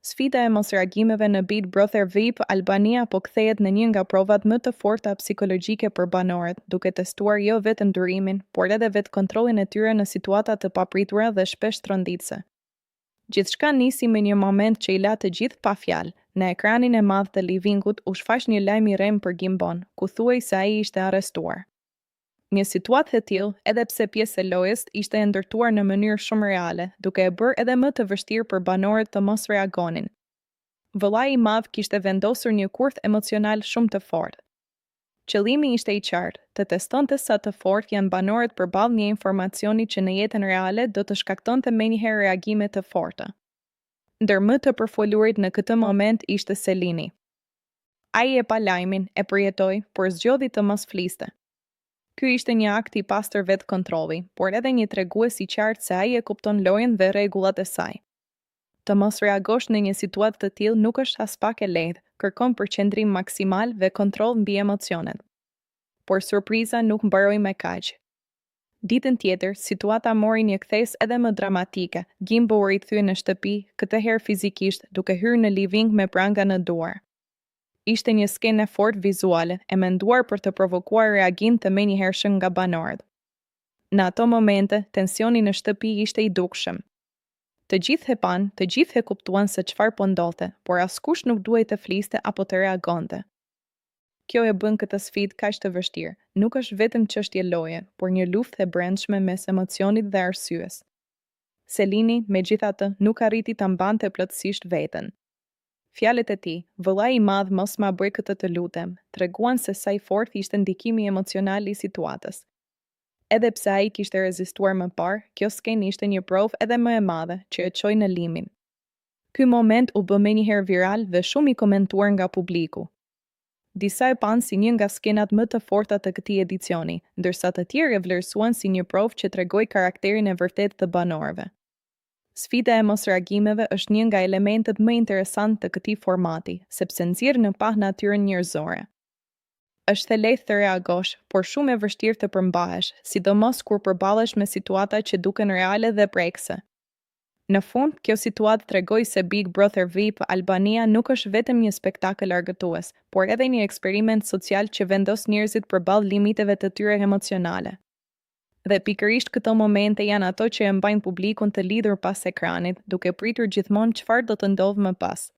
Sfida e mosreagimeve në Big Brother VIP, Albania po kthehet në një nga provat më të forta psikologjike për banorët, duke testuar jo vetëm durimin, por edhe vetë kontrollin e tyre në situata të papritura dhe shpesh tronditëse. Gjithçka nisi me një moment që i la të gjithë pa fjalë. Në ekranin e madh të livingut u shfaq një lajm i rrem për Gimbon, ku thuhej se ai ishte arrestuar. Një situatë e tillë, edhe pse pjesë e lojës ishte e ndërtuar në mënyrë shumë reale, duke e bërë edhe më të vështirë për banorët të mos reagonin. Vëllai i madh kishte vendosur një kurth emocional shumë të fortë. Qëllimi ishte i qartë, të testonte sa të fortë janë banorët përballë një informacioni që në jetën reale do të shkaktonte menjëherë reagime të forta. Ndër më të përfolurit në këtë moment ishte Selini. Ai e pa lajmin, e përjetoi, por zgjodhi të mos fliste. Ky ishte një akt i pastër vetë kontrolli, por edhe një tregues i qartë se ai e kupton lojën dhe rregullat e saj. Të mos reagosh në një situatë të tillë nuk është as pak e lehtë, kërkon përqendrim maksimal dhe kontroll mbi emocionet. Por surpriza nuk mbaroi me kaq. Ditën tjetër, situata mori një kthes edhe më dramatike. Gimbo u rikthye në shtëpi, këtë herë fizikisht, duke hyrë në living me pranga në duar. Ishte një skenë fort vizuale, e menduar për të provokuar reagim të menjëhershëm nga banorët. Në ato momente, tensioni në shtëpi ishte i dukshëm. Të gjithë e pan, të gjithë e kuptuan se çfarë po ndodhte, por askush nuk duhej të fliste apo të reagonte. Kjo e bën këtë sfidë kaq të vështirë. Nuk është vetëm çështje loje, por një luftë e brendshme mes emocionit dhe arsyes. Selini, megjithatë, nuk arriti ta mbante plotësisht veten. Fjalët e tij, vëllai i madh mos ma bëj këtë të lutem, treguan se sa i fortë ishte ndikimi emocional i situatës. Edhe pse ai kishte rezistuar më parë, kjo skenë ishte një provë edhe më e madhe që e çoi në limin. Ky moment u bë menjëherë viral dhe shumë i komentuar nga publiku. Disa e panë si një nga skenat më të forta të këtij edicioni, ndërsa të tjerë e vlerësuan si një provë që tregoi karakterin e vërtetë të banorëve. Sfida e mosreagimeve është një nga elementet më interesant të këtij formati, sepse nxjerr në pa natyrën njerëzore. Është e lehtë të reagosh, por shumë e vështirë të përmbahesh, sidomos kur përballesh me situata që duken reale dhe prekse. Në fund, kjo situatë tregoi se Big Brother VIP Albania nuk është vetëm një spektakël argëtues, por edhe një eksperiment social që vendos njerëzit përballë limiteve të tyre emocionale. Dhe pikërisht këto momente janë ato që e mbajnë publikun të lidhur pas ekranit, duke pritur gjithmonë çfarë do të ndodhë më pas.